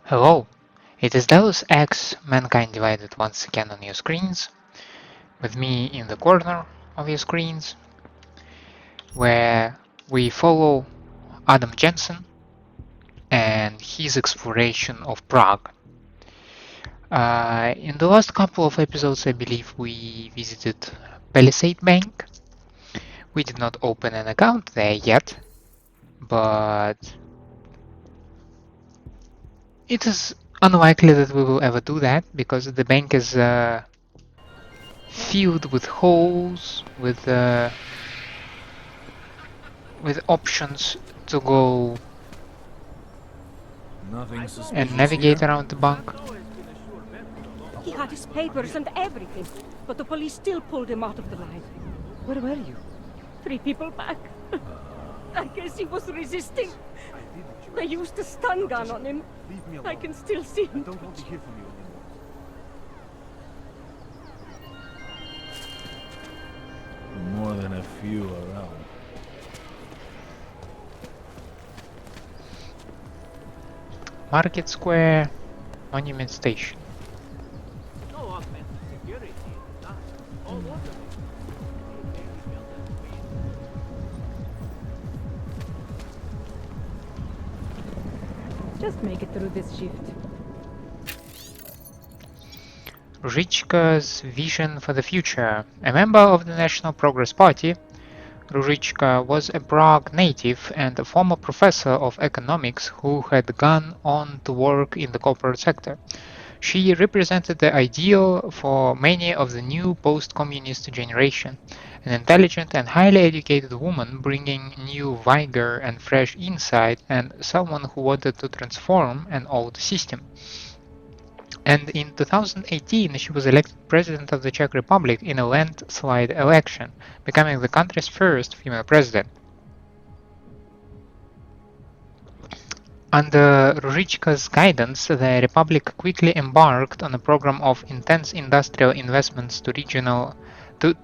Hello, it is Deus Ex, Mankind Divided once again on your screens, with me in the corner of your screens, where we follow Adam Jensen and his exploration of Prague. In the last couple of episodes, I believe we visited Palisade Bank. We did not open an account there yet, but it is unlikely that we will ever do that because the bank is filled with holes, with options to go and navigate around the bank. He had his papers and everything, but the police still pulled him out of the line. Where were you? 3 people back. I guess he was resisting. They used a stun gun on him. I can still see him. I don't want to hear from you anymore. More than a few around. Market Square, Monument Station. No offense to security, not all over. Just make it through this shift. Ruzicka's vision for the future. A member of the National Progress Party, Ruzicka was a Prague native and a former professor of economics who had gone on to work in the corporate sector. She represented the ideal for many of the new post-communist generation, an intelligent and highly educated woman bringing new vigor and fresh insight, and someone who wanted to transform an old system. And in 2018 she was elected President of the Czech Republic in a landslide election, becoming the country's first female president. Under Ruzicka's guidance, the Republic quickly embarked on a program of intense industrial investments to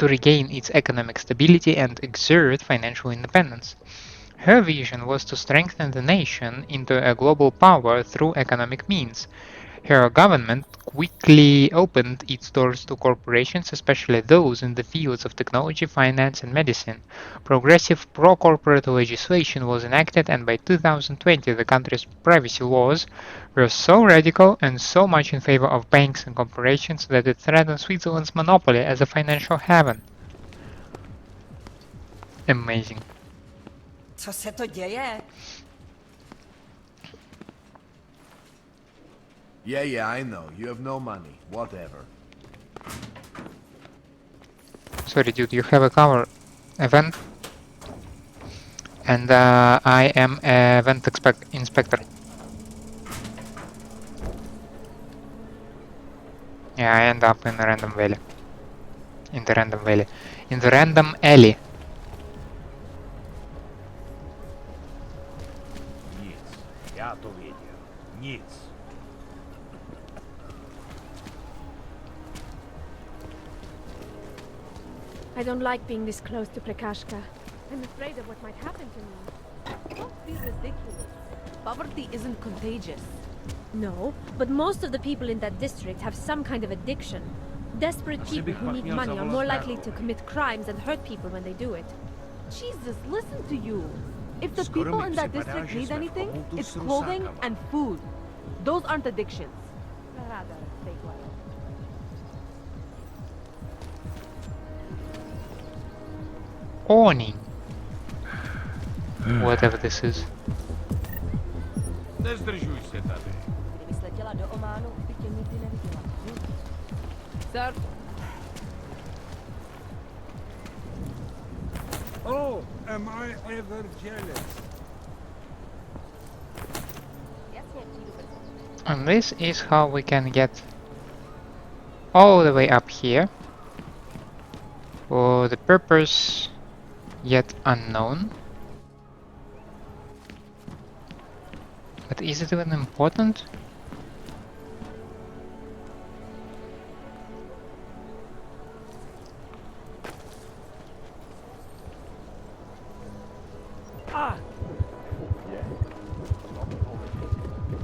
regain its economic stability and exert financial independence. Her vision was to strengthen the nation into a global power through economic means. Her government quickly opened its doors to corporations, especially those in the fields of technology, finance, and medicine. Progressive pro-corporate legislation was enacted, and by 2020 the country's privacy laws were so radical and so much in favor of banks and corporations that it threatened Switzerland's monopoly as a financial haven. Amazing. Co se to děje? Yeah, I know. You have no money. Whatever. Sorry, dude, you have a cover event, and I am a event inspector. Yeah, I end up in a random valley. In the random alley. Nic. Ja to wiedział. Nic. I don't like being this close to Prakashka. I'm afraid of what might happen to me. Don't be ridiculous. Poverty isn't contagious. No, but most of the people in that district have some kind of addiction. Desperate people who need money are more likely to commit crimes and hurt people when they do it. Jesus, listen to you. If the people in that district need anything, it's clothing and food. Those aren't addictions. Rather, fake life. Awning. Whatever this is. Nezdržuj se tady. Kdybys letěla do Ománu, by tě nikdy neviděla. Sir? Oh, am I ever jealous? Jasně, přijdu brzo. And this is how we can get all the way up here for the purpose yet unknown. But is it even important? Ah! Yeah.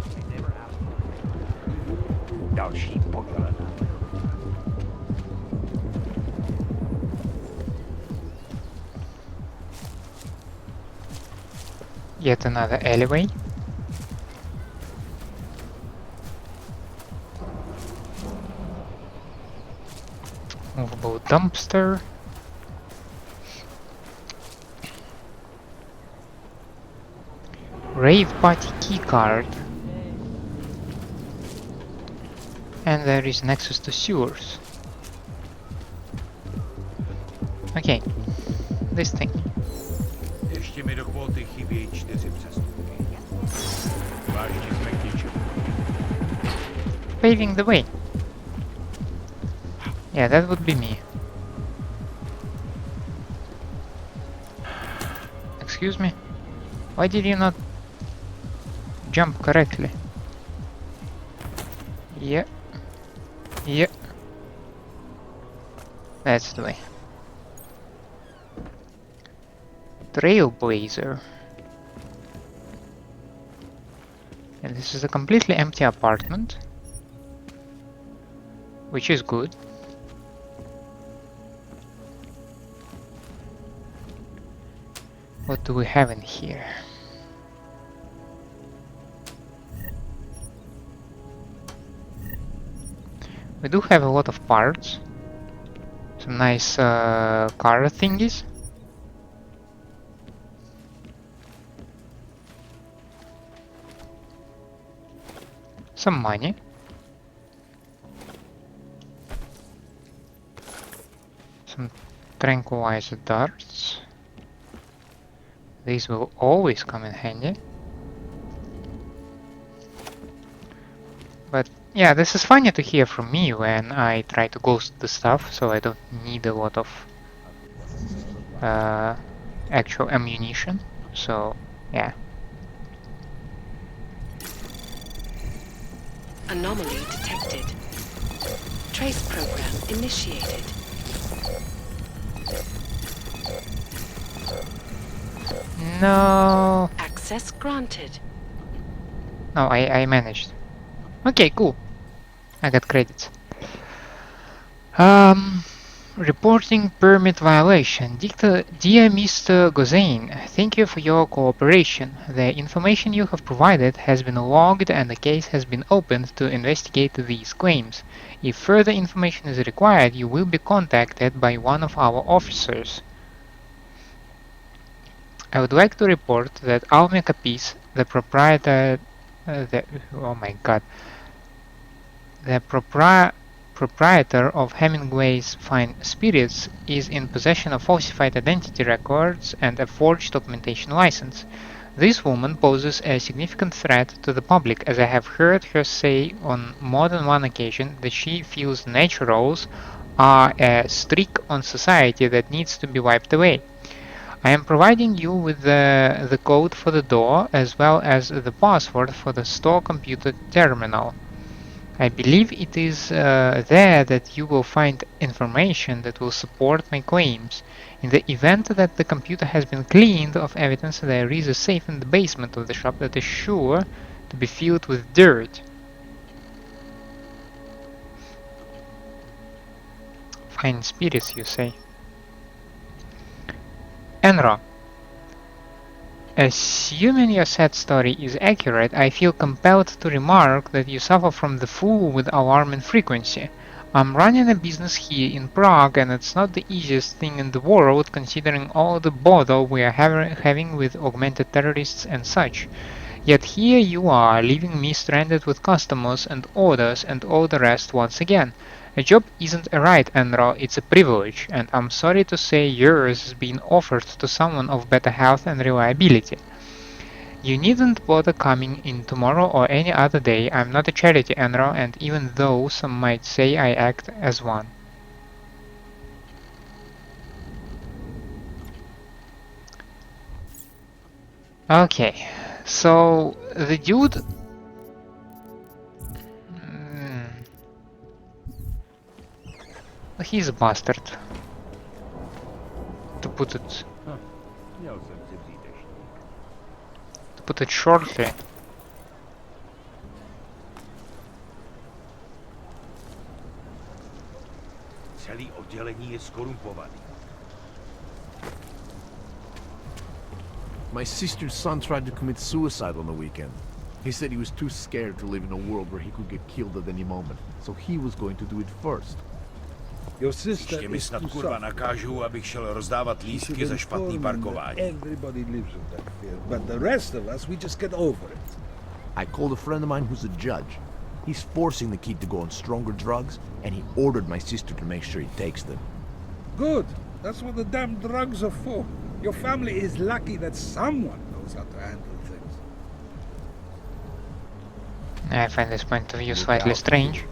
I never asked for it. další podělaná. Yet another alleyway. Movable dumpster. Rave party keycard. And there is an access to sewers. Okay, this thing. Ještě mi do kvóty chybějí 4 přestupky. Vážně jsme k ničemu. Paving the way. Yeah, that would be me. Excuse me? Why did you not jump correctly? Yeah. Yeah. That's the way. Trailblazer. And this is a completely empty apartment, which is good. What do we have in here? We do have a lot of parts. Some nice car thingies. Some money. Some tranquilizer darts. These will always come in handy. But yeah, this is funny to hear from me when I try to ghost the stuff, so I don't need a lot of actual ammunition. So yeah. Anomaly detected. Trace program initiated. No. Access granted. No, I managed. Okay, cool. I got credits. Reporting permit violation. Dear Mr. Gozeyn, thank you for your cooperation. The information you have provided has been logged and the case has been opened to investigate these claims. If further information is required, you will be contacted by one of our officers. I would like to report that Alme Capis, the proprietor... oh my god. The proprietor of Hemingway's Fine Spirits is in possession of falsified identity records and a forged documentation license. This woman poses a significant threat to the public, as I have heard her say on more than one occasion that she feels naturals are a streak on society that needs to be wiped away. I am providing you with the code for the door as well as the password for the store computer terminal. I believe it is there that you will find information that will support my claims. In the event that the computer has been cleaned of evidence, there is a safe in the basement of the shop that is sure to be filled with dirt. Fine spirits, you say? Enro. Assuming your sad story is accurate, I feel compelled to remark that you suffer from the flu with alarming frequency. I'm running a business here in Prague, and it's not the easiest thing in the world considering all the bother we are having with augmented terrorists and such. Yet here you are, leaving me stranded with customers and orders and all the rest once again. A job isn't a right, Enro, it's a privilege, and I'm sorry to say yours is being offered to someone of better health and reliability. You needn't bother coming in tomorrow or any other day. I'm not a charity, Enro, and even though some might say I act as one. Okay, so the dude... he's a bastard. To put it shortly. Celý oddělení je skorumpovaný. My sister's son tried to commit suicide on the weekend. He said he was too scared to live in a world where he could get killed at any moment, so he was going to do it first. Your sister Ještě mi is snad too kurva soft. nakážou, abych šel rozdávat You lístky should za špatný inform him that parkování. everybody lives with that fear, but the rest of us, we just get over it. I called a friend of mine who's a judge. He's forcing the kid to go on stronger drugs, and he ordered my sister to make sure he takes them. Good. That's what the damn drugs are for. Your family is lucky that someone knows how to handle things. I find this point of view slightly strange.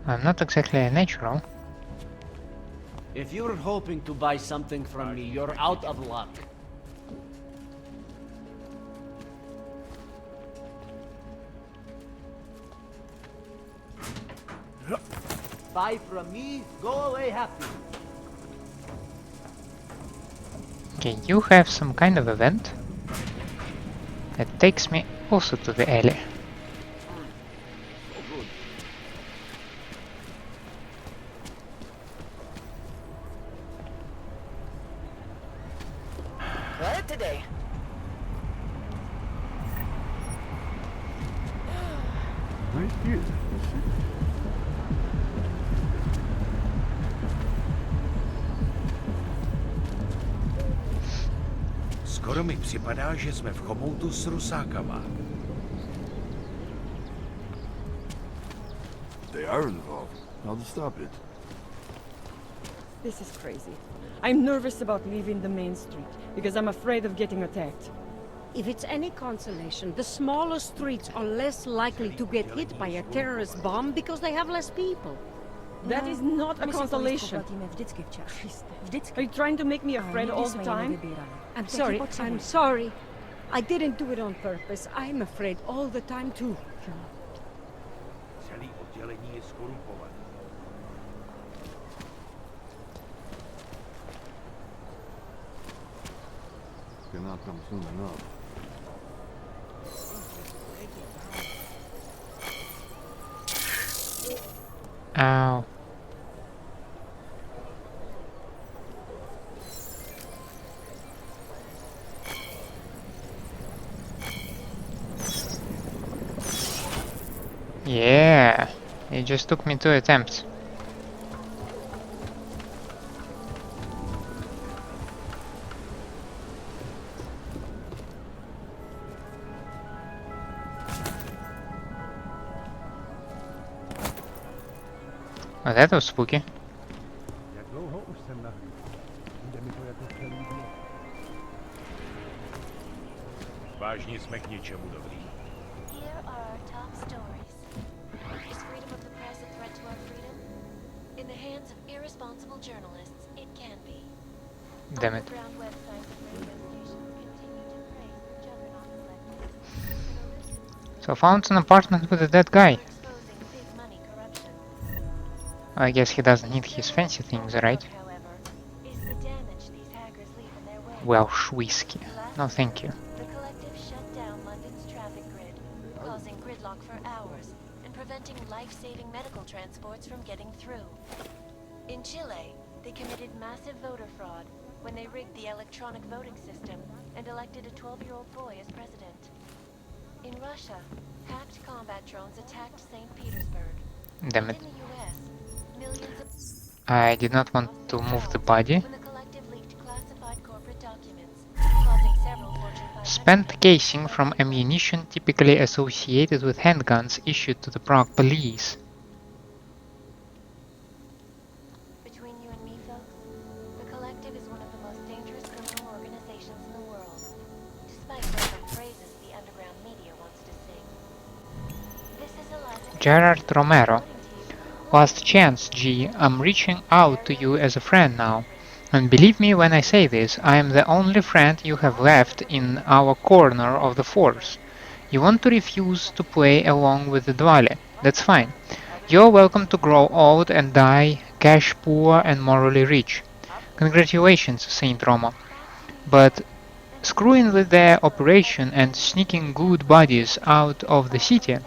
I'm not exactly a natural. If you're hoping to buy something from me, you're out of luck. Buy from me, go away happy. Okay, you have some kind of event that takes me also to the alley. What today? Right here. Skoro mi připadá, že jsme v chomoutu s rusákama. They are involved. How to stop it? This is crazy. I'm nervous about leaving the main street, because I'm afraid of getting attacked. If it's any consolation, the smaller streets are less likely to get hit by a terrorist bomb because they have less people. That is not a consolation. Are you trying to make me afraid all the time? I'm sorry. I didn't do it on purpose. I'm afraid all the time too. Celý oddělení je skorumpovaný. Cannot come soon enough. Ow. Yeah, it just took me 2 attempts. Oh, that was spooky. Jak dlouho už jsem na hry? Jde mi to jako celý den. Vážně jsme k něčemu dobrý. Here are our top stories. Is freedom of the press a threat to our freedom? In the hands of irresponsible journalists, it can be. Damn it. Underground websites and radio stations continue to praise the juggernaut elected. So found an apartment with a dead guy. Exposing big money corruption. I guess he doesn't need his fancy things, right? However, is the damage these hackers leave in their wake. Welsh whiskey. No, thank you. The collective shut down London's traffic grid, causing gridlock for hours and preventing life-saving medical transports from getting through. In Chile, they committed massive voter fraud when they rigged the electronic voting system and elected a 12-year-old boy as president. In Russia, hacked combat drones attacked St. Petersburg. Damn it. In the US, millions of I did not want to move the body. when the collective leaked classified corporate documents, causing several Fortune 500 Spent casing from ammunition typically associated with handguns issued to the Prague police. Between you and me, folks, the collective is one of the most dangerous criminal organizations in the world, despite random phrases the underground media wants to sing. This is Eliza. Gerard Romero. Last chance, G. I'm reaching out to you as a friend now. And believe me when I say this, I am the only friend you have left in our corner of the force. You want to refuse to play along with the Dwali. That's fine. You're welcome to grow old and die, cash poor and morally rich. Congratulations, Saint Roma. But screwing with their operation and sneaking good bodies out of the city?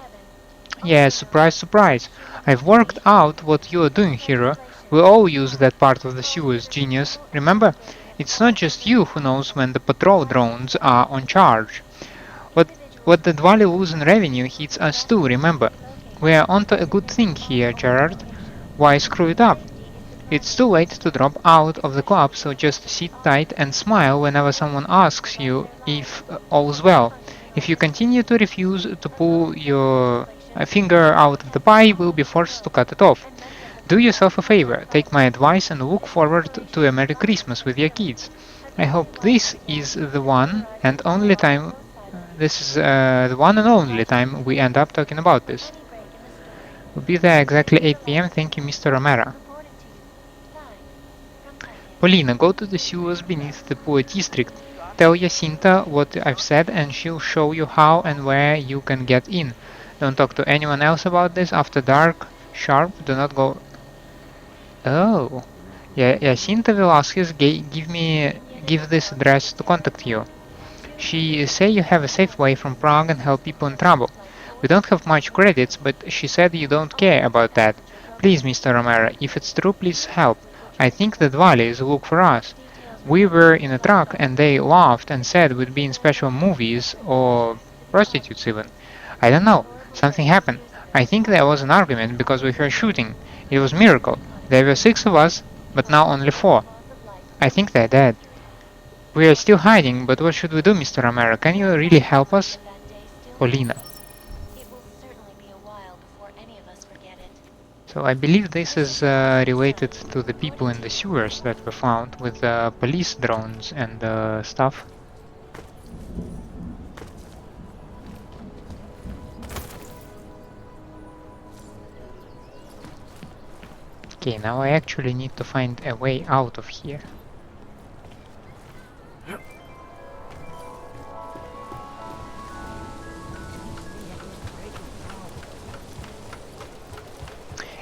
Yeah, surprise, surprise. I've worked out what you're doing, hero. We all use that part of the sewers, genius. Remember? It's not just you who knows when the patrol drones are on charge. What what the Dwali lose in revenue hits us too, remember? We're onto a good thing here, Gerard. Why screw it up? It's too late to drop out of the club, so just sit tight and smile whenever someone asks you if all's well. If you continue to refuse to pull your finger out of the pie, we'll be forced to cut it off. Do yourself a favor, take my advice and look forward to a Merry Christmas with your kids. I hope this is the one and only time the one and only time we end up talking about this. We'll be there exactly 8 p.m. Thank you, Mr. Romero. Polina, go to the sewers beneath the poor district. Tell Jacinta what I've said and she'll show you how and where you can get in. Don't talk to anyone else about this after dark. Sharp, do not go... Oh. Yeah, Jacinta Velasquez give this address to contact you. She say you have a safe way from Prague and help people in trouble. We don't have much credits, but she said you don't care about that. Please, Mr. Romero, if it's true, please help. I think the Dwalis look for us. We were in a truck and they laughed and said we'd be in special movies or prostitutes even. I don't know. Something happened. I think there was an argument because we heard shooting. It was a miracle. There were 6 of us, but now only 4. I think they're dead. We are still hiding, but what should we do, Mr. Romero? Can you really help us? Polina. So I believe this is related to the people in the sewers that were found with police drones and stuff. Okay, now I actually need to find a way out of here.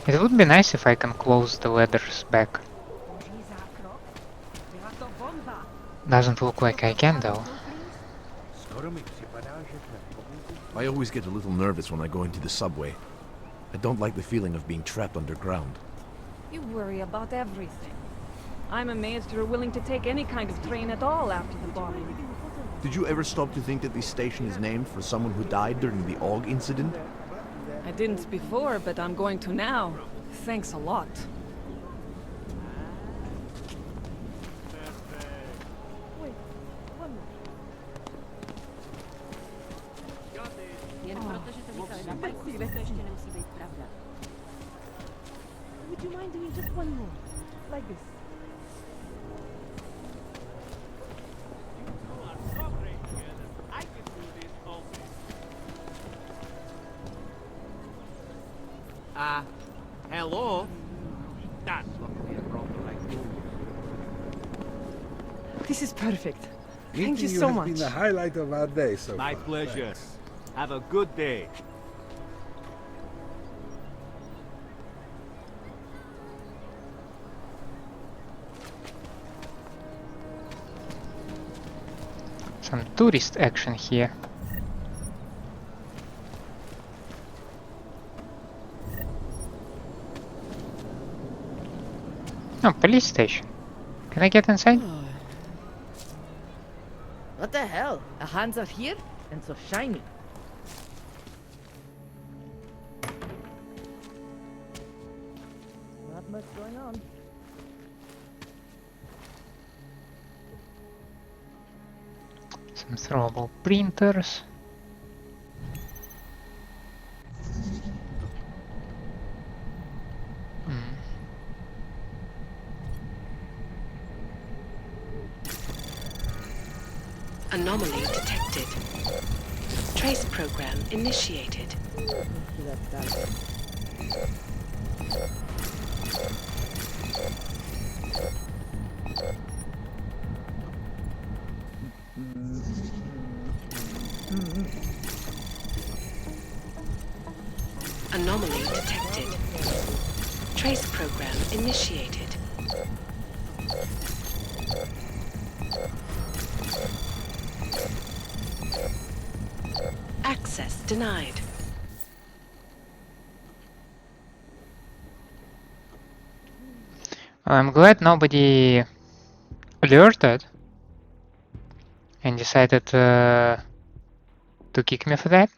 It would be nice if I can close the ladders back. Doesn't look like I can though. I always get a little nervous when I go into the subway. I don't like the feeling of being trapped underground. You worry about everything. I'm amazed you're willing to take any kind of train at all after the bombing. Did you ever stop to think that this station is named for someone who died during the Og incident? I didn't before, but I'm going to now. Thanks a lot. Would you mind doing just one more? Like this. Hello? That's not a proper like you. This is perfect. Thank Meeting you so has much. been the highlight of our day so My far. pleasure. Thanks. Have a good day. Some tourist action here. Oh, police station. Can I get inside? What the hell? The hands are here and so shiny. Not much going on. Some throwable printers. Anomaly detected. Trace program initiated. Anomaly detected. Trace program initiated. Access denied. I'm glad nobody alerted and decided to kick me for that.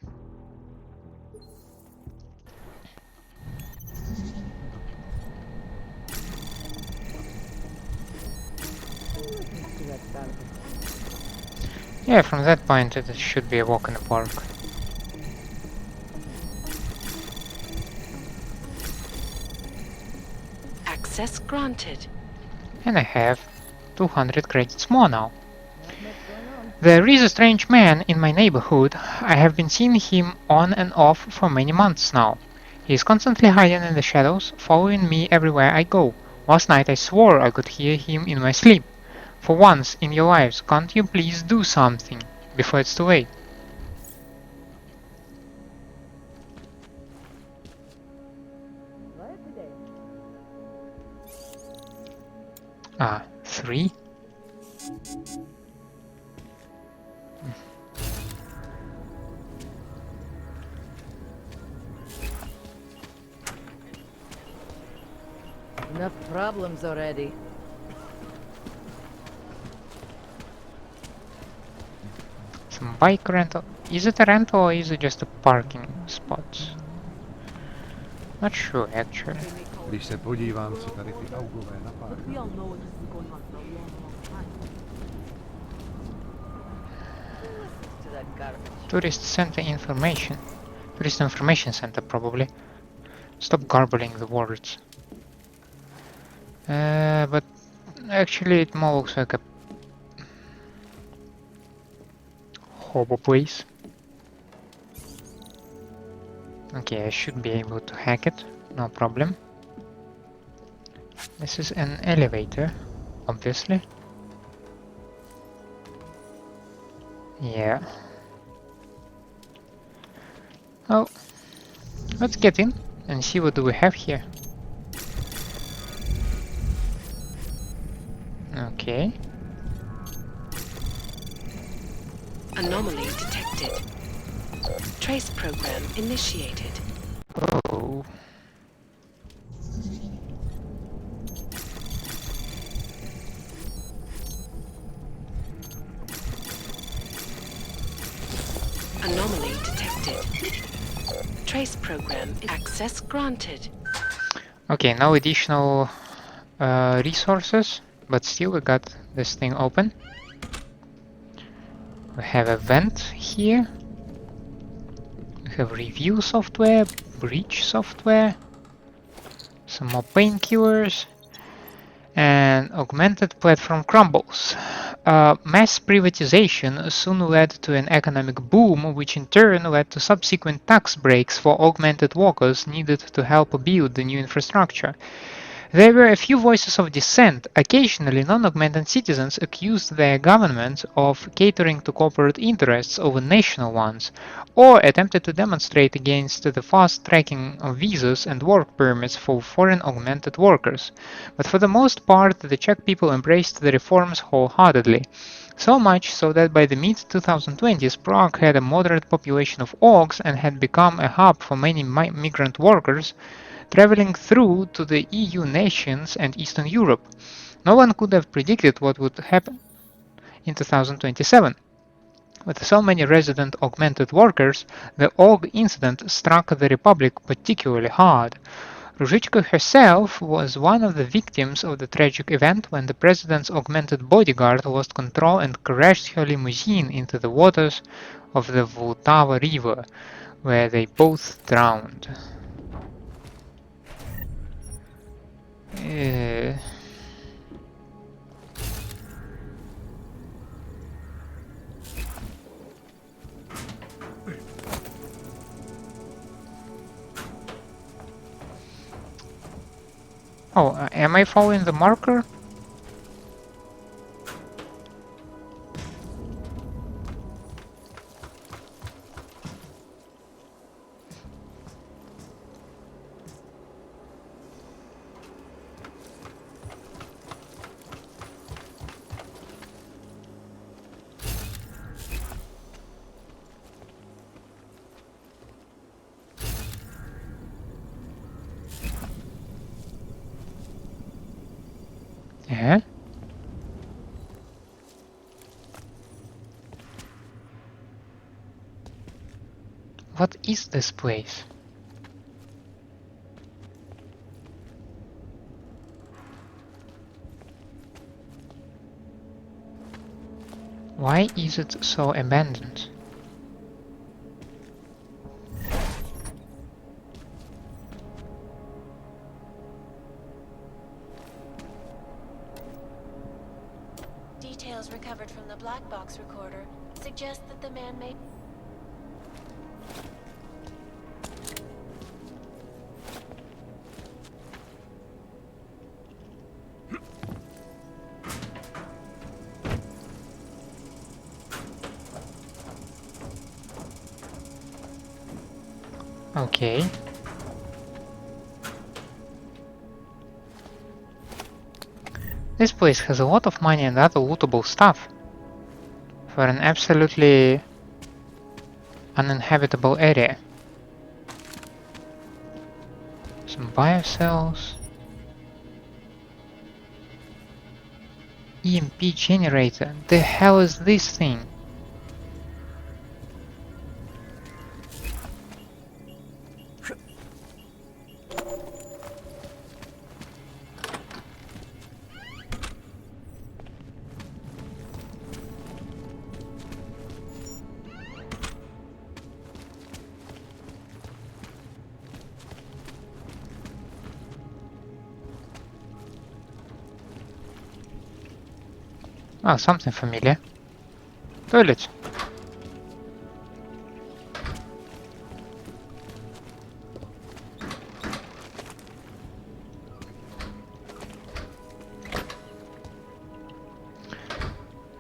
Yeah, from that point it should be a walk in the park. Access granted. And I have 200 credits more now. There is a strange man in my neighborhood. I have been seeing him on and off for many months now. He is constantly hiding in the shadows, following me everywhere I go. Last night I swore I could hear him in my sleep. For once in your lives, can't you please do something before it's too late? Ah, 3? Enough problems already. Some bike rental. Is it a rental or is it just a parking spot? Not sure actually. Když se podívám, co tady ty augové napáchají. Tourist center information. Tourist information center probably. Stop garbling the words. But actually it more looks like a hobo place. Okay, I should be able to hack it, no problem. This is an elevator, obviously. Yeah. Oh, let's get in and see what do we have here. Okay. Anomaly detected. Trace program initiated. Oh. Anomaly detected. Trace program access granted. Okay, no additional resources, but still we got this thing open. We have a vent here. We have review software, breach software, some more painkillers, and augmented platform crumbles. Mass privatization soon led to an economic boom, which in turn led to subsequent tax breaks for augmented workers needed to help build the new infrastructure. There were a few voices of dissent. Occasionally, non-augmented citizens accused their governments of catering to corporate interests over national ones, or attempted to demonstrate against the fast tracking of visas and work permits for foreign augmented workers. But for the most part, the Czech people embraced the reforms wholeheartedly. So much so that by the mid-2020s, Prague had a moderate population of orcs and had become a hub for many migrant workers traveling through to the EU nations and Eastern Europe. No one could have predicted what would happen in 2027. With so many resident augmented workers, the org incident struck the Republic particularly hard. Ruzicka herself was one of the victims of the tragic event when the president's augmented bodyguard lost control and crashed her limousine into the waters of the Vltava River, where they both drowned. Oh, am I following the marker? What is this place? Why is it so abandoned? Details recovered from the black box recorder suggest that the man may... Okay. This place has a lot of money and other lootable stuff for an absolutely uninhabitable area. Some biocells. EMP generator. The hell is this thing? Oh, something familiar. Toilet.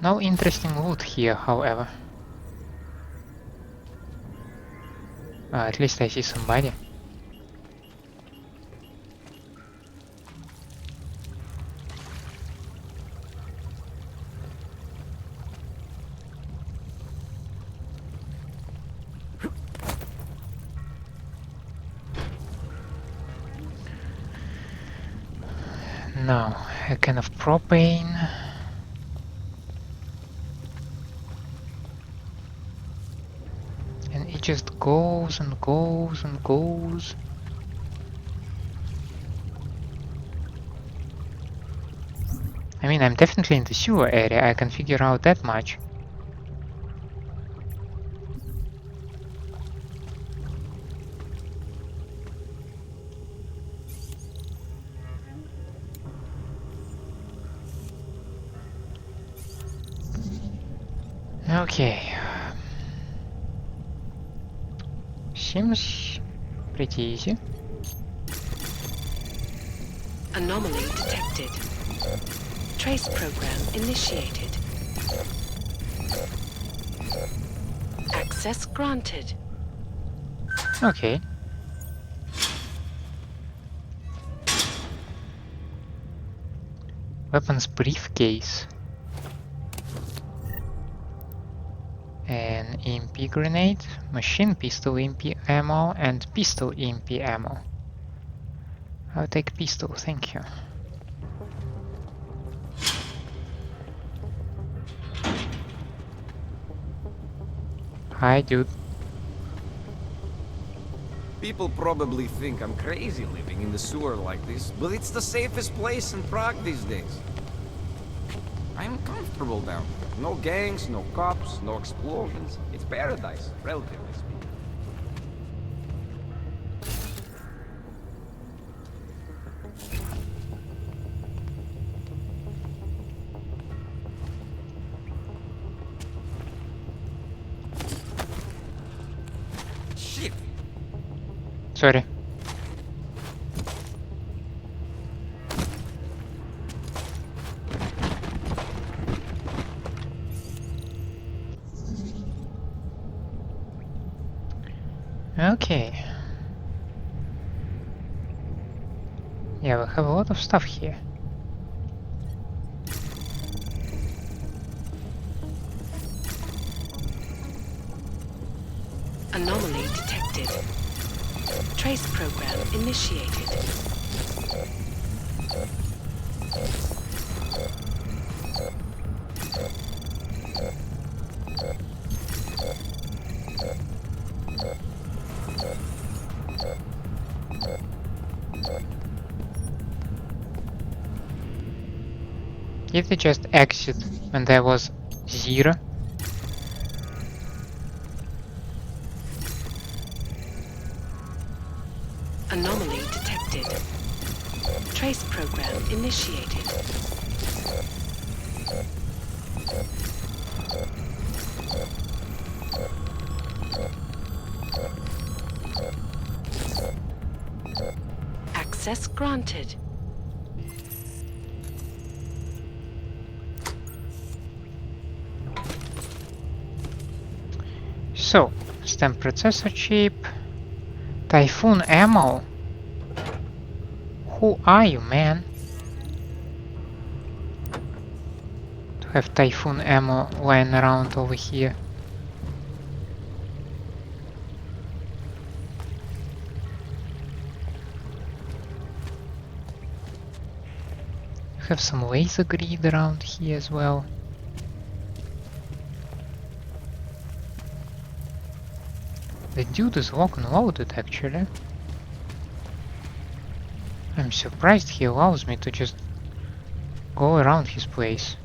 No interesting loot here, however. At least I see somebody. Now, a can of propane. And it just goes and goes and goes. I mean, I'm definitely in the sewer area, I can figure out that much. Okay. Seems pretty easy. Anomaly detected. Trace program initiated. Access granted. Okay. Weapons briefcase. An EMP grenade, machine pistol EMP ammo, and pistol EMP ammo. I'll take pistol, thank you. Hi, dude. People probably think I'm crazy living in the sewer like this, but it's the safest place in Prague these days. I'm comfortable down here. No gangs, no cops, no explosions. It's paradise, relatively speaking. Shit! Sorry. Okay. Yeah, we have a lot of stuff here. Anomaly detected. Trace program initiated. Did they just exit when there was 0? Anomaly detected. Trace program initiated. Access granted. So, STEM processor chip, Typhoon ammo. Who are you, man? To have Typhoon ammo lying around over here. Have some laser grid around here as well. The dude is lock and loaded actually. I'm surprised he allows me to just go around his place.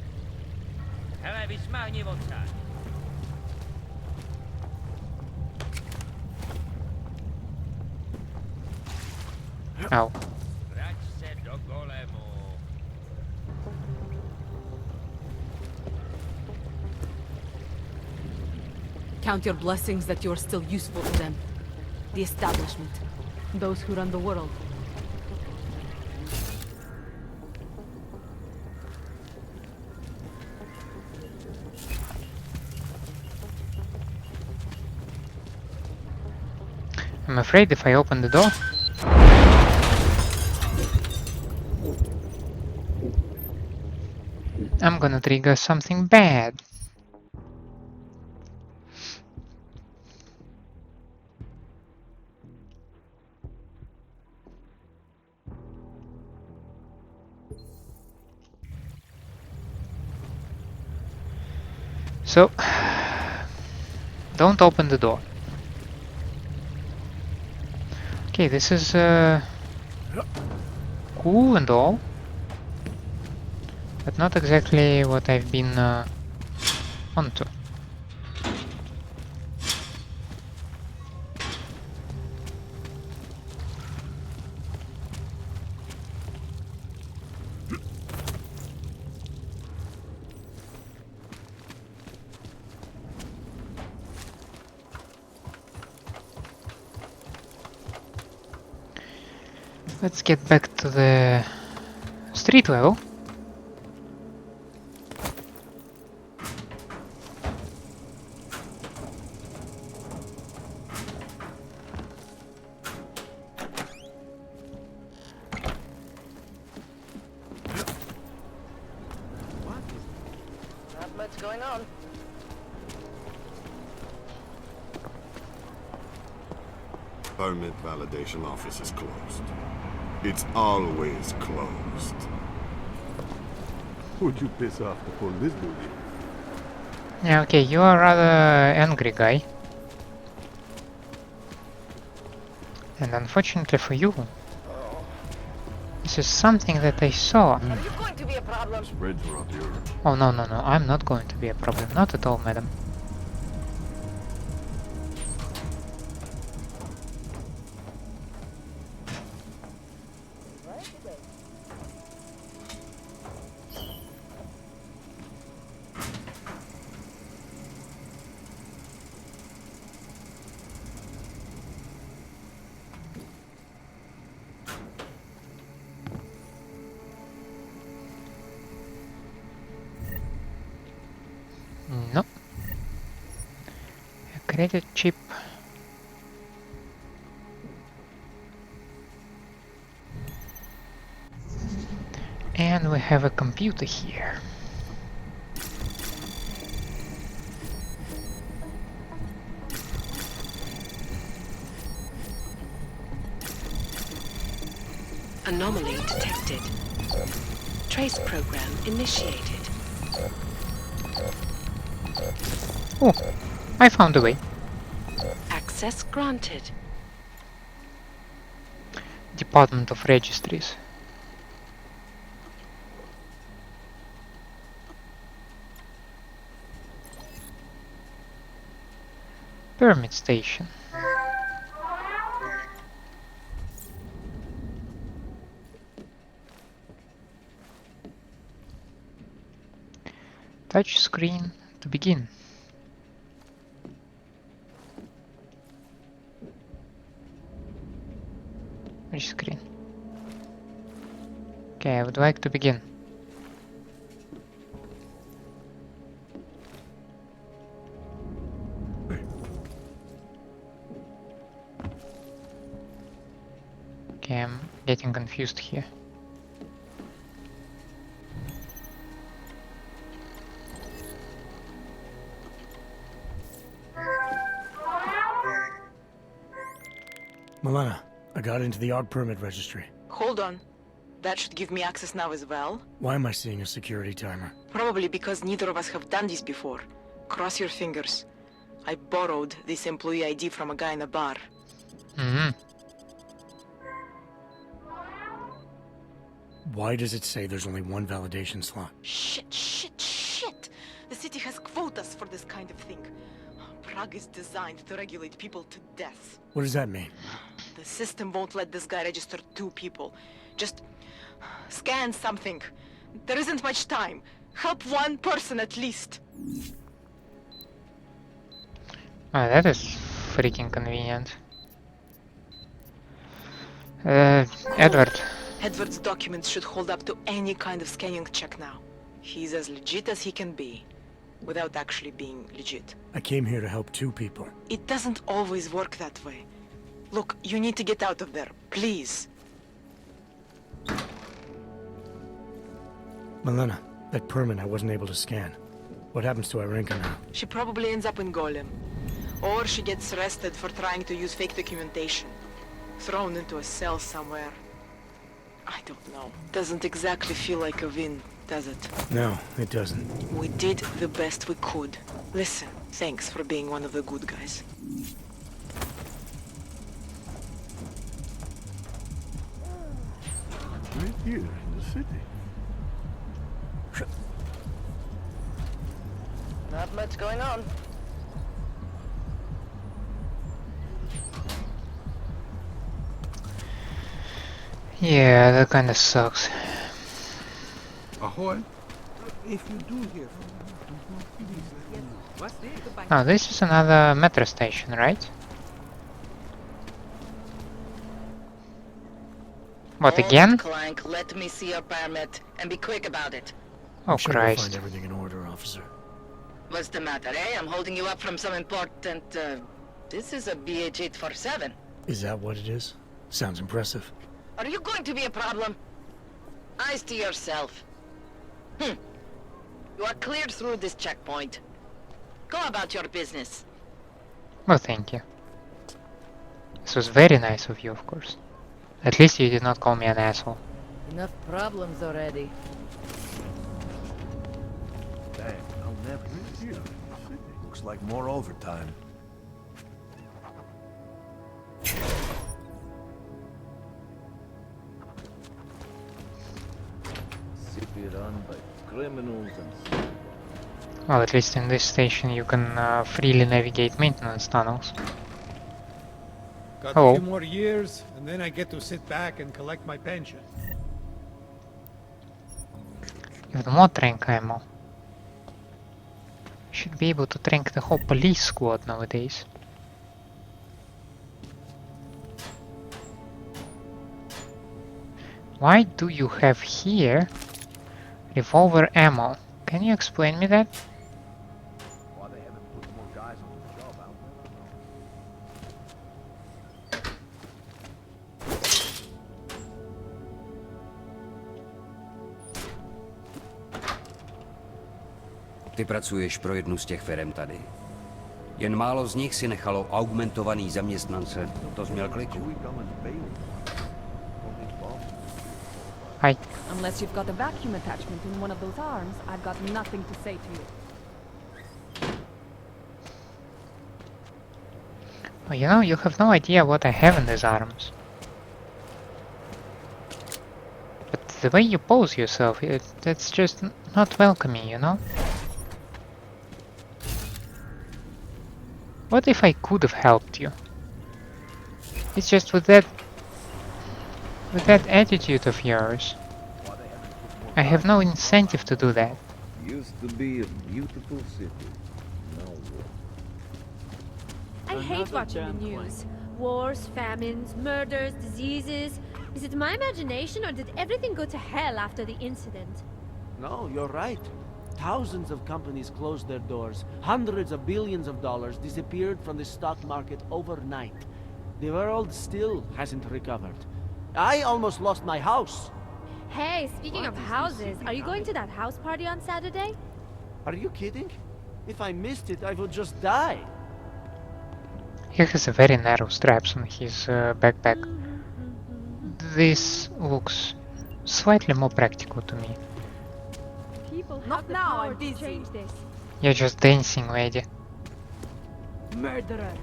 Ow. Count your blessings that you're still useful to them. The establishment. Those who run the world. I'm afraid if I open the door, I'm gonna trigger something bad. So, don't open the door. Okay, this is cool and all, but not exactly what I've been onto. Let's get back to the street level. Not much going on. Permit validation office is closed. It's always closed. Would you piss off the police, dude? Yeah, okay, you are a rather angry guy. And unfortunately for you, this is something that I saw. Are you going to be a problem? Spreads are up here. Oh no, no, no, I'm not going to be a problem. Not at all, madam. No. A credit chip. And we have a computer here. Anomaly detected. Trace program initiated. Oh, I found a way. Access granted. Department of Registries. Permit station. Touch screen to begin. Which screen? Okay, I would like to begin. Okay, I'm getting confused here. Milena, I got into the ARG permit registry. Hold on. That should give me access now as well. Why am I seeing a security timer? Probably because neither of us have done this before. Cross your fingers. I borrowed this employee ID from a guy in a bar. Why does it say there's only one validation slot? Shit! The city has quotas for this kind of thing. Prague is designed to regulate people to death. What does that mean? The system won't let this guy register 2 people. Just scan something. There isn't much time. Help 1 person at least. Oh, that is freaking convenient. Edward. Edward's documents should hold up to any kind of scanning check now. He's as legit as he can be, without actually being legit. I came here to help 2 people. It doesn't always work that way. Look, you need to get out of there, please. Milena, that permit I wasn't able to scan. What happens to Irenka now? She probably ends up in Golem. Or she gets arrested for trying to use fake documentation. Thrown into a cell somewhere. I don't know. Doesn't exactly feel like a win, does it? No, it doesn't. We did the best we could. Listen, thanks for being one of the good guys. Right here in the city. Not much going on. Yeah, that kind of sucks. Ahoy. If you do hear from them, please let me know. What's this? Oh, this is another metro station, right? What, again? Clank, let me see your permit, and be quick about it. Oh, I'm sure you'll Christ. find everything in order, officer. What's the matter, eh? I'm holding you up from some important, this is a BH-847. Is that what it is? Sounds impressive. Are you going to be a problem? Eyes to yourself. You are cleared through this checkpoint. Go about your business. Well, thank you. This was very nice of you, of course. At least you did not call me an asshole. Enough problems already. Dang, I'll never here in the city. Looks like more overtime. City run by criminals and... Well, at least in this station you can freely navigate maintenance tunnels. Got Hello. a few more years, and then I get to sit back and collect my pension. Even more trank ammo. Should be able to trank the whole police squad nowadays. Why do you have here revolver ammo? Can you explain me that? Why they haven't put more guys on the job out Ty pracuješ pro jednu z těch firem tady. Jen málo z nich si nechalo augmentovaný zaměstnance. To jsi měl kliku. Hi. Unless you've got a vacuum attachment in one of those arms, I've got nothing to say to you. Well, you know, you have no idea what I have in these arms. But the way you pose yourself, that's just not welcoming, you know? What if I could have helped you? It's just with that attitude of yours, I have no incentive to do that. Used to be a beautiful city. Now what? I hate watching the news. Wars, famines, murders, diseases. Is it my imagination or did everything go to hell after the incident? No, you're right. Thousands of companies closed their doors. Hundreds of billions of dollars disappeared from the stock market overnight. The world still hasn't recovered. I almost lost my house. Hey, speaking of houses, are you going to that house party on Saturday? Are you kidding? If I missed it, I would just die. He has a very narrow straps on his backpack. This looks slightly more practical to me. People not now, I'm busy. Change this. You're just dancing, lady. Murderer.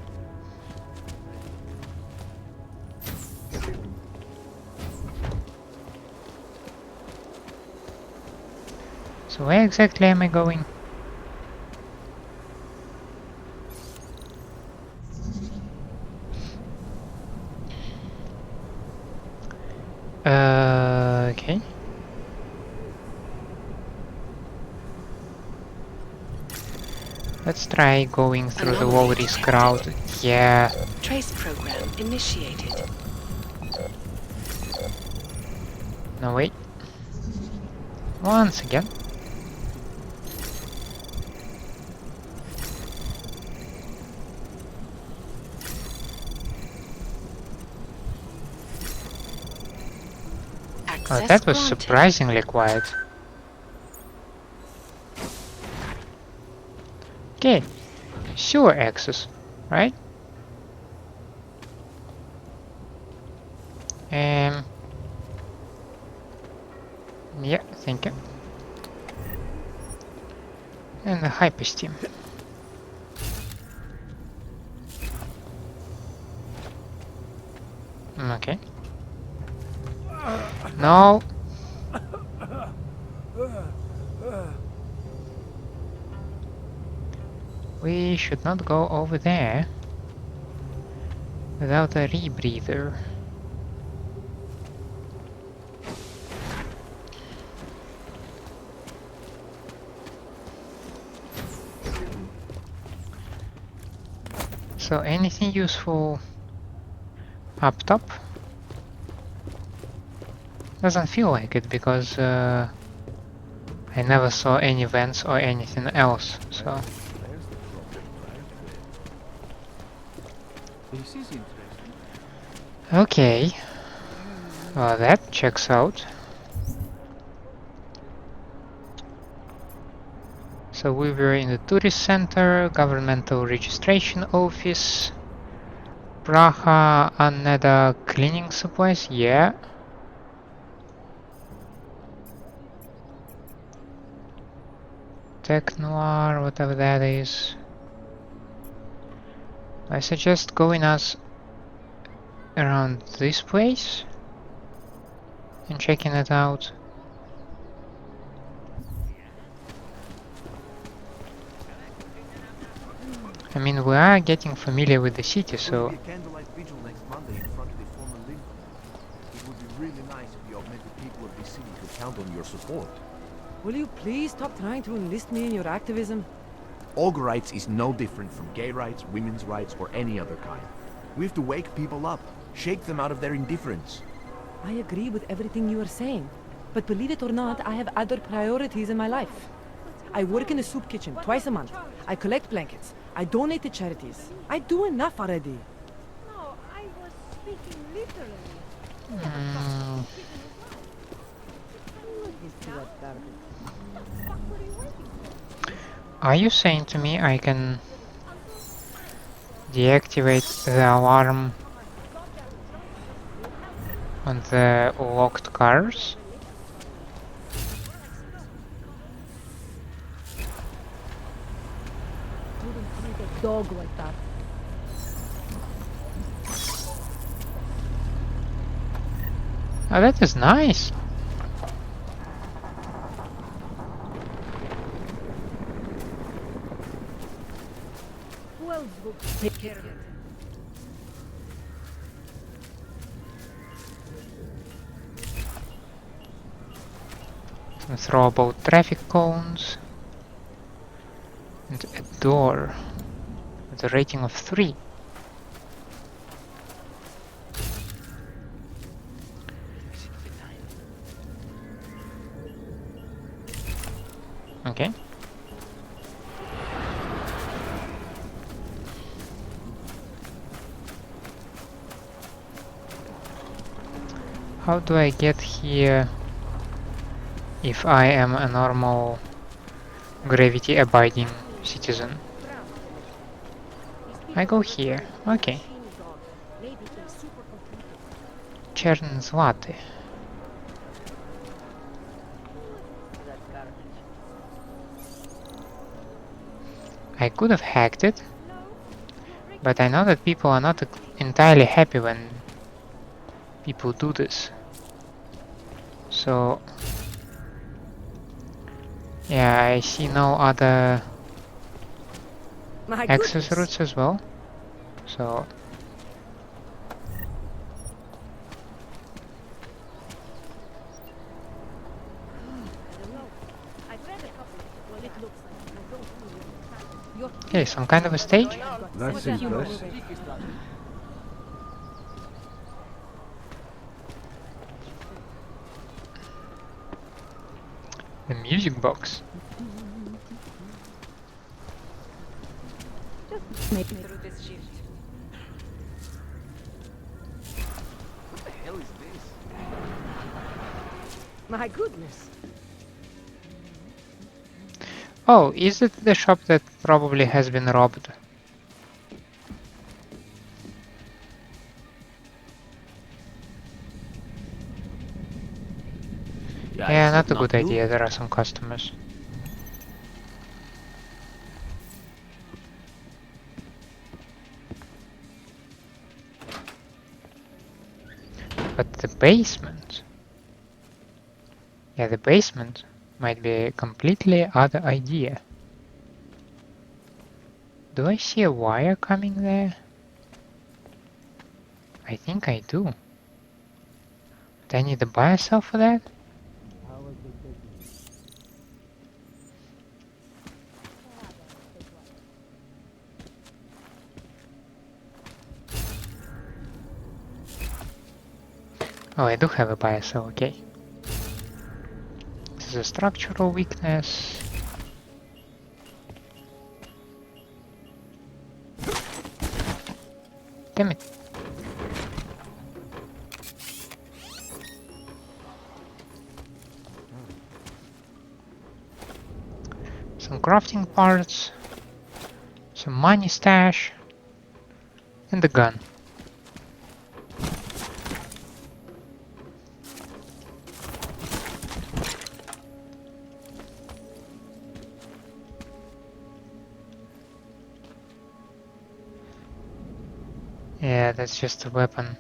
So where exactly am I going? Okay. Let's try going through the low-risk route. Yeah. Trace program initiated. No, wait. Once again. Oh, that was surprisingly quiet. Okay, sewer access, right? Yeah, thank you. And the hypersteam. Okay. No. We should not go over there without a rebreather. So anything useful up top? Doesn't feel like it because I never saw any vents or anything else, so... This is interesting. Okay, well that checks out. So we were in the tourist center, governmental registration office, Praha, Anneda cleaning supplies, yeah. Tech Noir, whatever that is. I suggest going us around this place and checking it out. I mean, we are getting familiar with the city, so... There will be a candlelight vigil next Monday in front of the former Lincoln. It would be really nice if the augmented people of this city could count on your support. Will you please stop trying to enlist me in your activism? Org rights is no different from gay rights, women's rights, or any other kind. We have to wake people up, shake them out of their indifference. I agree with everything you are saying, but believe it or not, I have other priorities in my life. I work in a soup kitchen twice a month. I collect blankets. I donate to charities. I do enough already. No, I was speaking literally. Are you saying to me I can deactivate the alarm on the locked cars? Dog like that. Oh, that is nice. Who else would care of it. Throw about traffic cones. And a door with a rating of 3. Okay. How do I get here if I am a normal gravity abiding citizen? I go here. Okay. Czerny złoty. I could have hacked it, but I know that people are not entirely happy when people do this. So yeah, I see no other access routes as well. So okay, some kind of a stage. That's impressive. The music box. Just make it through this shift. What the hell is this? My goodness. Oh, is it the shop that probably has been robbed? Yeah, not a good idea. There are some customers. But the basement... Yeah, the basement might be a completely other idea. Do I see a wire coming there? I think I do. Do I need to buy a cell for that? Oh, I do have a buy cell, okay. This is a structural weakness. Damn it. Some crafting parts, some money stash, and a gun. Yeah, that's just a weapon.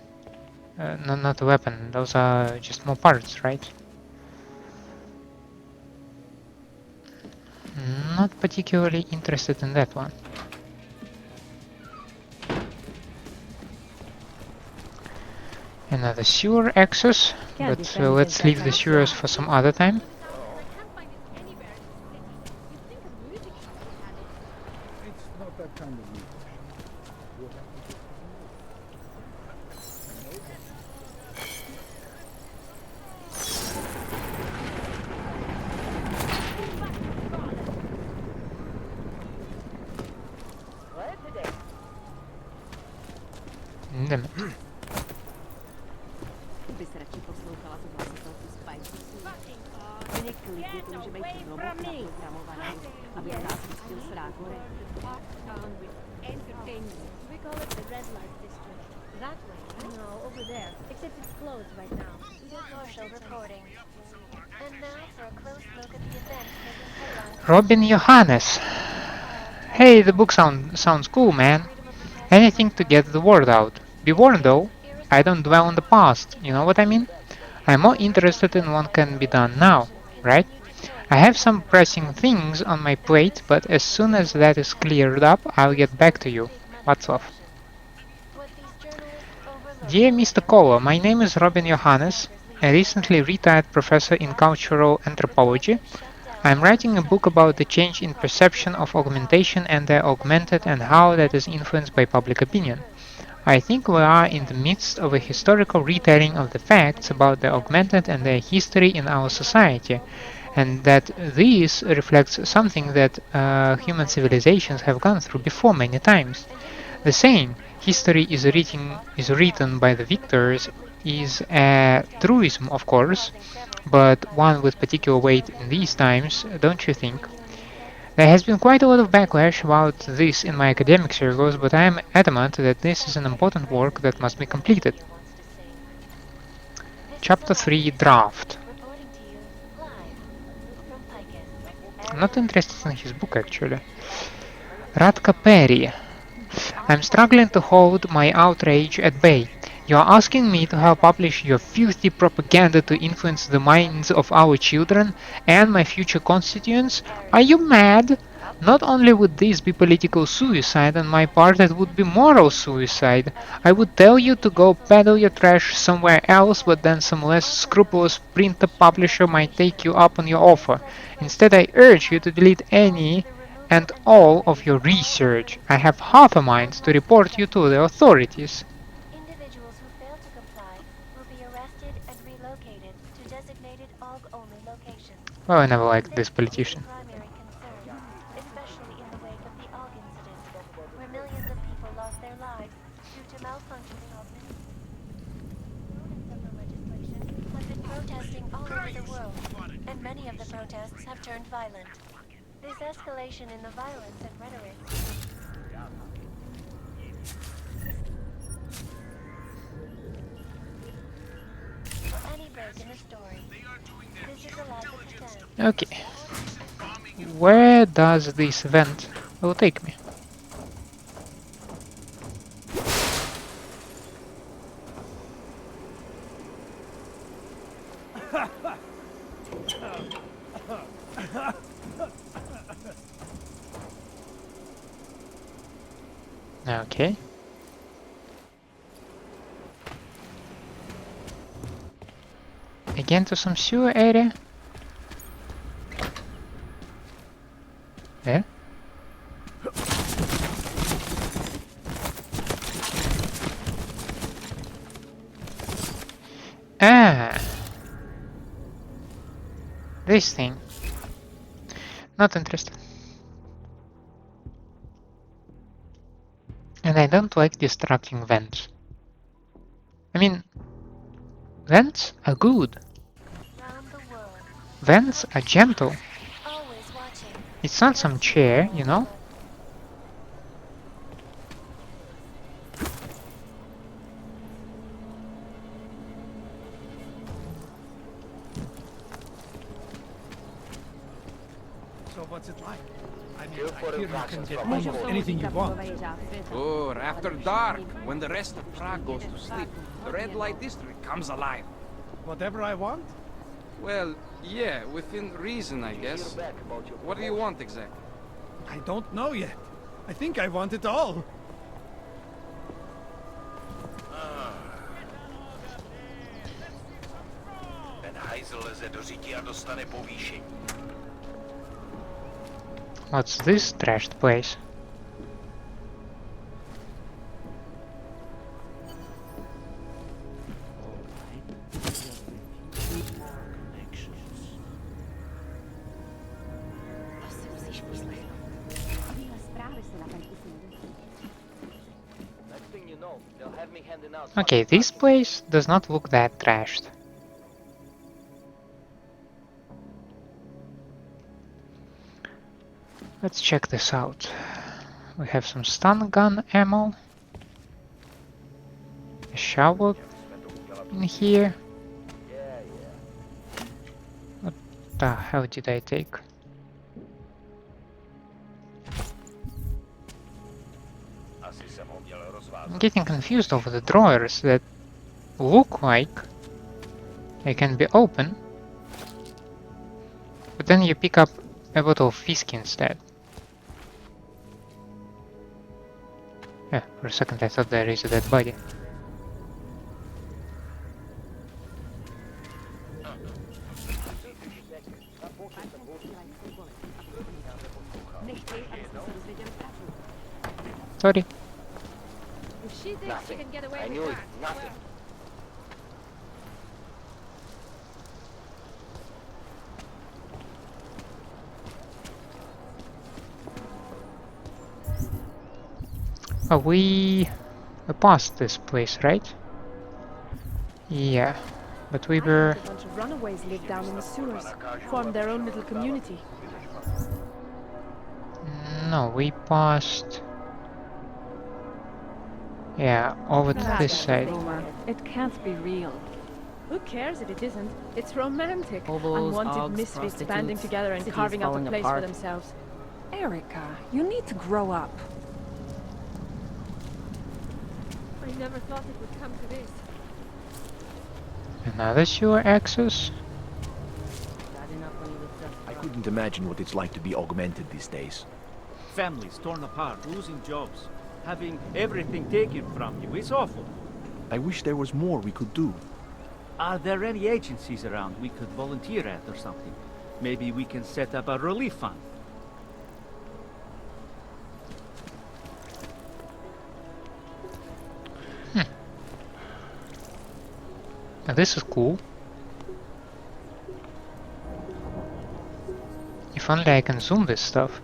No, not a weapon, those are just more parts, right? Not particularly interested in that one. Another sewer access, but let's leave the sewers for some other time. It's not that kind of music. Damn it. We call it the red light district. That way? No, over there. Except it's closed right now. Marshall reporting. And now for a close look at the events making headlines. Robin Johannes. Hey, the book sounds cool, man. Anything to get the word out. Be warned though, I don't dwell on the past, you know what I mean? I'm more interested in what can be done now, right? I have some pressing things on my plate, but as soon as that is cleared up, I'll get back to you. What's off? Dear Mr. Koller, my name is Robin Johannes, a recently retired professor in cultural anthropology. I am writing a book about the change in perception of augmentation and the augmented and how that is influenced by public opinion. I think we are in the midst of a historical retelling of the facts about the augmented and their history in our society, and that this reflects something that human civilizations have gone through before many times. The saying, history is written by the victors, is a truism, of course, but one with particular weight in these times, don't you think? There has been quite a lot of backlash about this in my academic circles, but I am adamant that this is an important work that must be completed. Chapter 3 Draft. I'm not interested in his book actually. Radka Perry. I'm struggling to hold my outrage at bay. You are asking me to help publish your filthy propaganda to influence the minds of our children and my future constituents? Are you mad? Not only would this be political suicide on my part, it would be moral suicide. I would tell you to go peddle your trash somewhere else, but then some less scrupulous printer publisher might take you up on your offer. Instead, I urge you to delete any and all of your research. I have half a mind to report you to the authorities. Individuals who fail to comply will be arrested and relocated to designated AUG-only locations. Well, I never liked this politician. Primary concern, especially in the wake of the AUG incident, where millions of people lost their lives due to malfunctioning augmented. Proponents of the legislation have been protesting all over the world, and many of the protests have turned violent. This escalation in the violence and rhetoric. For any break in the story, this is a lack of attempt. Okay. Where does this event will take me? Okay. Again to some sewer area. Yeah. Ah. This thing. Not interested. And I don't like distracting vents. I mean, vents are good. Vents are gentle. It's not some chair, you know? So what's it like? I mean, I hear you can get almost anything you want. Or after dark, when the rest of Prague goes to sleep, the red light district comes alive. Whatever I want? Well, yeah, within reason, I guess. What do you want exactly? I don't know yet. I think I want it all. Ten hajzl leze do řití a dostane povýšení. What's this trashed place? Okay, this place does not look that trashed. Let's check this out. We have some stun gun ammo. A shovel in here. What the hell did I take? I'm getting confused over the drawers that look like they can be open, but then you pick up a bottle of whiskey instead. Yeah, for a second I thought there is a dead body. Sorry. If she thinks she can get away with that, Nothing. Oh, we passed this place, right? Yeah, but we were... A bunch of runaways live down in the sewers, formed their own little community. No, we passed... Yeah, over to this side. It can't be real. Who cares if it isn't? It's romantic. Hobos, Unwanted hogs, misfits banding together and cities carving out a falling place apart. for themselves. Erica, you need to grow up. I never thought it would come to this. Another sewer access? I couldn't imagine what it's like to be augmented these days. Families torn apart, losing jobs, having everything taken from you. It's awful. I wish there was more we could do. Are there any agencies around we could volunteer at or something? Maybe we can set up a relief fund. Now this is cool. If only I can zoom this stuff.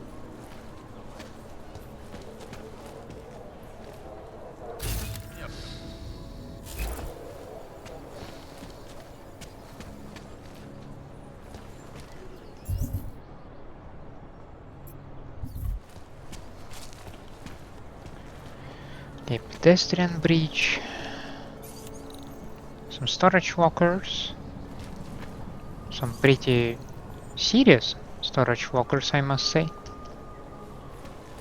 A pedestrian bridge. Some storage lockers. Some pretty serious storage lockers, I must say.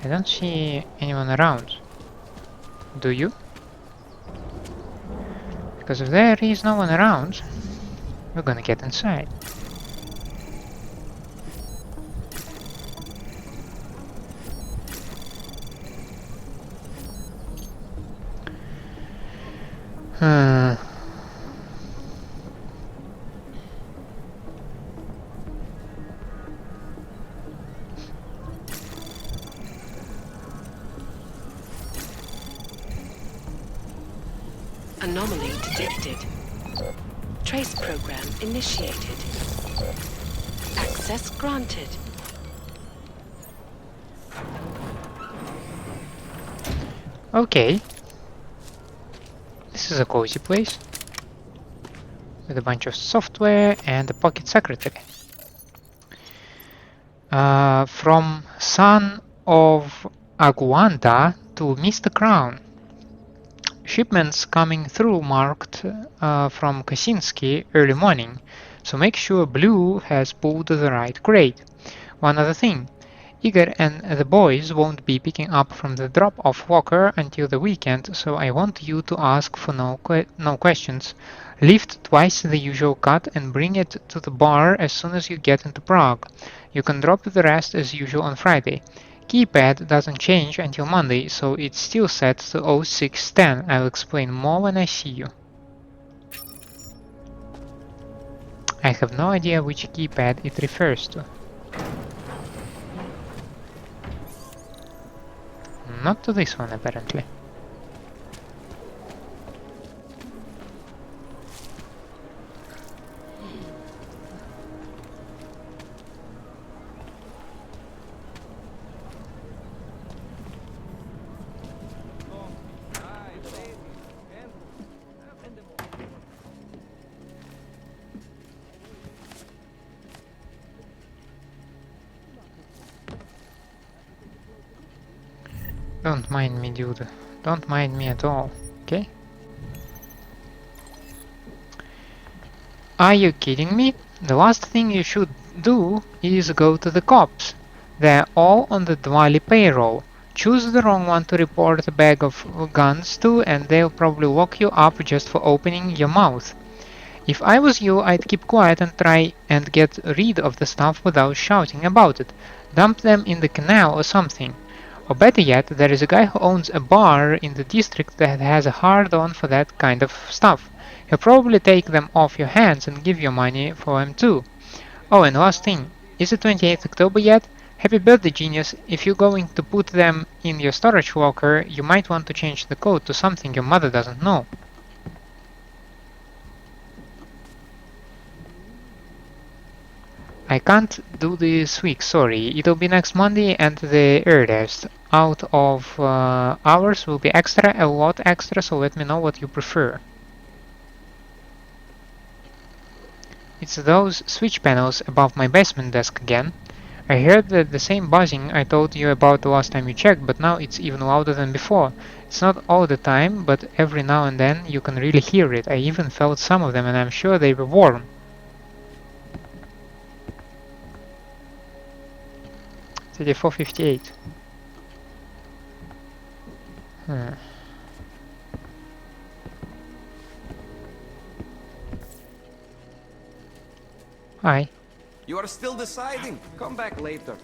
I don't see anyone around. Do you? Because if there is no one around, we're gonna get inside. Anomaly detected. Trace program initiated. Access granted. Okay. This is a cozy place. With a bunch of software and a pocket secretary. From Son of Aguanta to Mr. Crown. Shipments coming through marked from Kosinski early morning, so make sure Blue has pulled the right crate. One other thing, Igor and the boys won't be picking up from the drop-off locker until the weekend, so I want you to ask for no questions. Lift twice the usual cut and bring it to the bar as soon as you get into Prague. You can drop the rest as usual on Friday. Keypad doesn't change until Monday, so it's still set to 0610. I'll explain more when I see you. I have no idea which keypad it refers to. Not to this one, apparently. Don't mind me, dude. Don't mind me at all, okay? Are you kidding me? The last thing you should do is go to the cops. They're all on the Dwali payroll. Choose the wrong one to report a bag of guns to, and they'll probably lock you up just for opening your mouth. If I was you, I'd keep quiet and try and get rid of the stuff without shouting about it. Dump them in the canal or something. Or better yet, there is a guy who owns a bar in the district that has a hard-on for that kind of stuff. He'll probably take them off your hands and give you money for them too. Oh, and last thing, is it 28th October yet? Happy birthday, genius. If you're going to put them in your storage locker, you might want to change the code to something your mother doesn't know. I can't do this week, sorry. It'll be next Monday and the earliest. Out of hours will be extra, a lot extra, so let me know what you prefer. It's those switch panels above my basement desk again. I heard that the same buzzing I told you about the last time you checked, but now it's even louder than before. It's not all the time, but every now and then you can really hear it. I even felt some of them and I'm sure they were warm. 3458. Hi. You are still deciding. Come back later.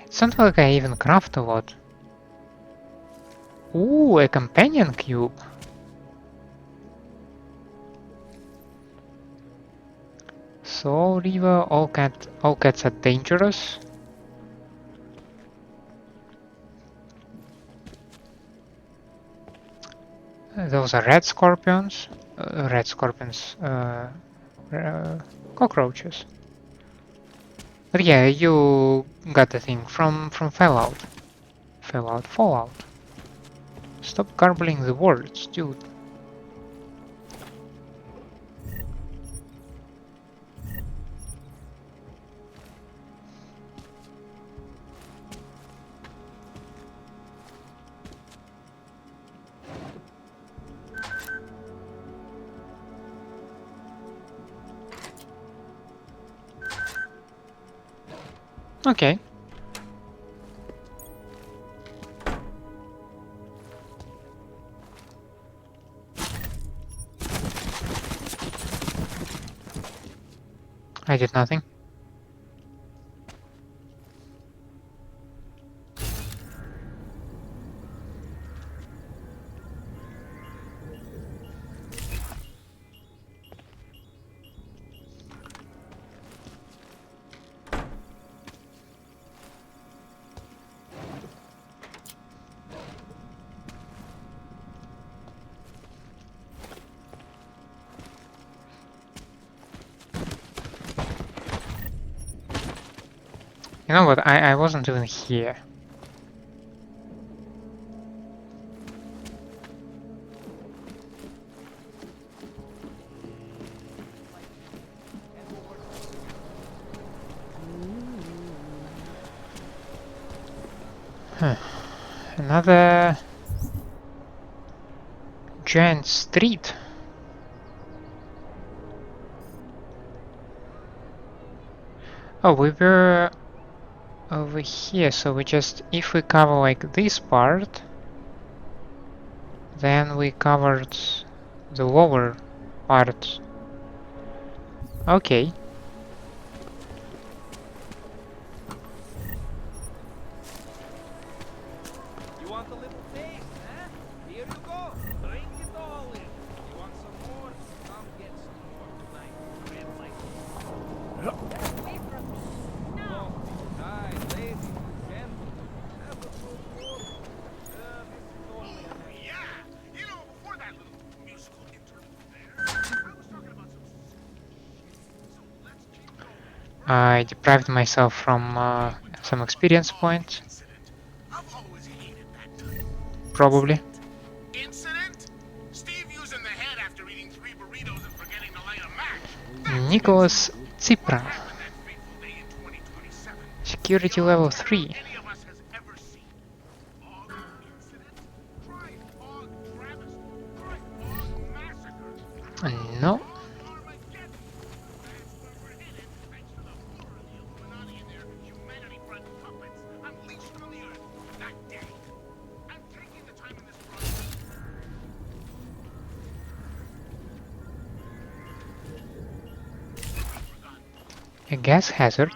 It's not like I even craft a lot. Ooh, a companion cube. Soul River, all cats are dangerous. Those are red scorpions. Cockroaches. But yeah, you got the thing from Fallout. Fallout. Stop garbling the words, dude. Okay. I did nothing. You know what, I wasn't even here. Another giant street. Oh, we were over here, so we just, if we cover like this part, then we covered the lower part. Okay. You want a little taste, huh? Here you go. Drink it all in. You want some more? Come get some more tonight. Red light. Get away from me. No. Hi, lady. Gentlemen. Have a good walk. This is only an Yeah! You know, before that little musical interlude there, I was talking about some shit. So let's keep going. I deprived myself from some experience points. Probably. Incident? Steve using the head after eating 3 burritos and forgetting to light a match. Nicholas Cipra. Security level 3. No. A gas hazard?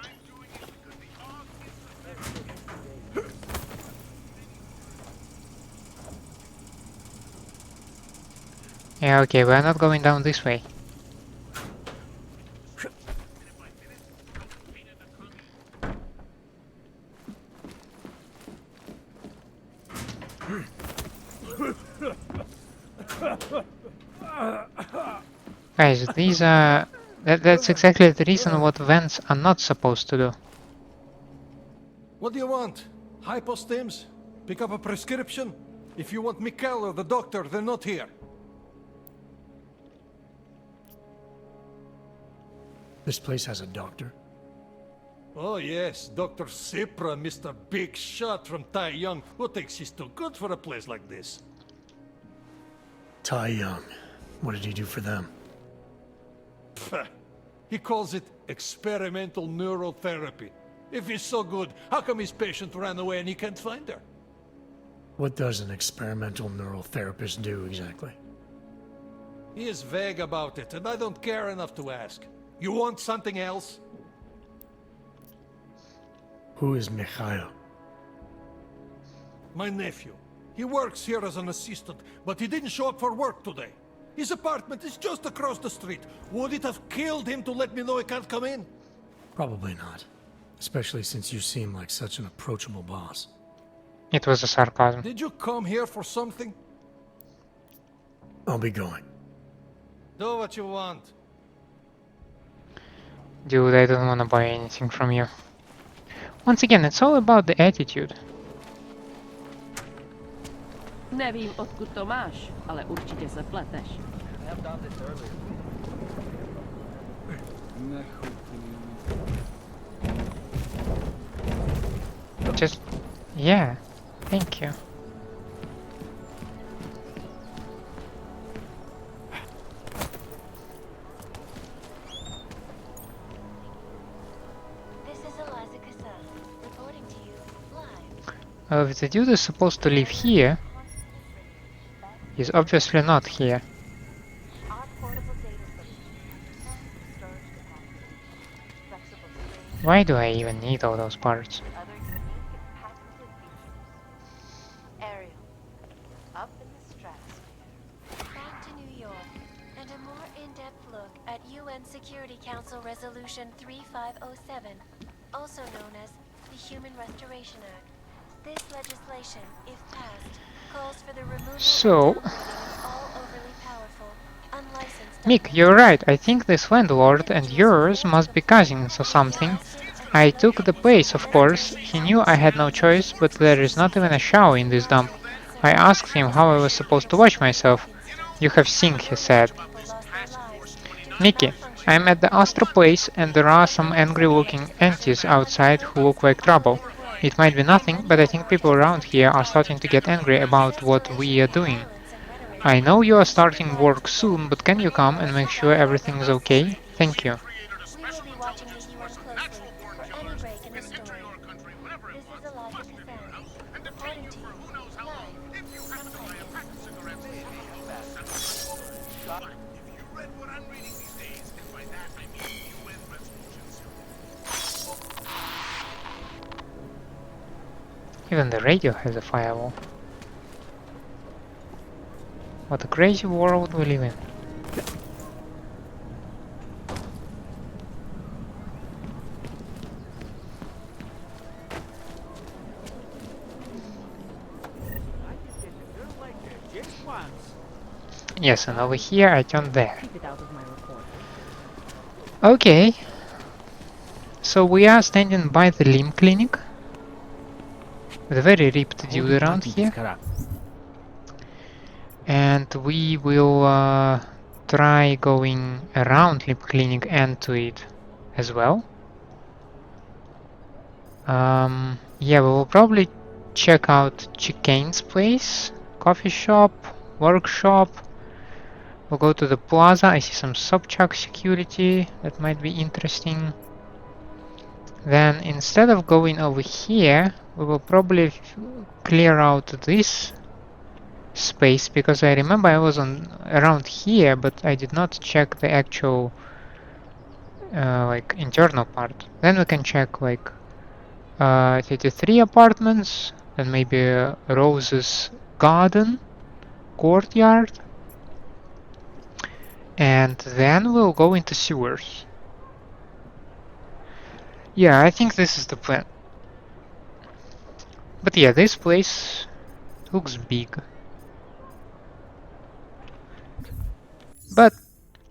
Yeah, okay, we're not going down this way. Guys, these are... That's exactly the reason what vents are not supposed to do. What do you want? Hypostims? Pick up a prescription? If you want Michal or the doctor, they're not here. This place has a doctor? Oh yes, Dr. Cipra, Mr. Big Shot from Tai Young, who thinks he's too good for a place like this. Tai Young. What did he do for them? Pfft. He calls it experimental neurotherapy. If he's so good, how come his patient ran away and he can't find her? What does an experimental neural therapist do exactly? He is vague about it, and I don't care enough to ask. You want something else? Who is Michal? My nephew. He works here as an assistant, but he didn't show up for work today. His apartment is just across the street. Would it have killed him to let me know he can't come in? Probably not. Especially since you seem like such an approachable boss. It was a sarcasm. Did you come here for something? I'll be going. Do what you want. Dude, I don't want to buy anything from you. Once again, it's all about the attitude. Nevím, odkud to máš, ale určitě se pleteš. Just... yeah. Thank you. If the dude is supposed to live here, he's obviously not here. Why do I even need all those parts? Up in the stratosphere. Back to New York, and a more in-depth look at UN Security Council Resolution 3507, also known as the Human Restoration Act. This legislation, if passed, calls for the removal So, of all overly powerful, unlicensed... Mick, you're right. I think this landlord and yours must be cousins or something. I took the place, of course. He knew I had no choice, but there is not even a shower in this dump. I asked him how I was supposed to wash myself. You have seen, he said. Mickey, I'm at the Astro place and there are some angry-looking aunties outside who look like trouble. It might be nothing, but I think people around here are starting to get angry about what we are doing. I know you are starting work soon, but can you come and make sure everything is okay? Thank you. Even the radio has a firewall. What a crazy world we live in. Yes, and over here I turned there. Okay. So we are standing by the limb clinic. With a very ripped dude around here. And we will try going around limb clinic and to it as well. Yeah, we will probably check out Chicane's place, coffee shop, workshop. We'll go to the plaza. I see some Sobchak security. That might be interesting. Then instead of going over here, we will probably clear out this space, because I remember I was on around here, but I did not check the actual like internal part. Then we can check like 33 apartments, then maybe Rose's garden, courtyard, and then we'll go into sewers. Yeah, I think this is the plan. But yeah, this place looks big. But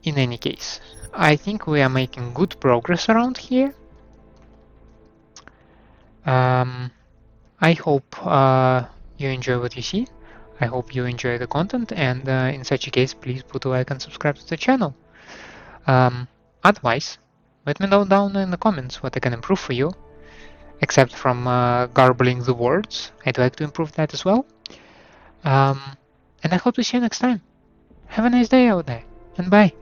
in any case, I think we are making good progress around here. I hope you enjoy what you see. I hope you enjoy the content, and in such a case, please put a like and subscribe to the channel. Otherwise, let me know down in the comments what I can improve for you. Except from garbling the words, I'd like to improve that as well. And I hope to see you next time. Have a nice day out there, and bye.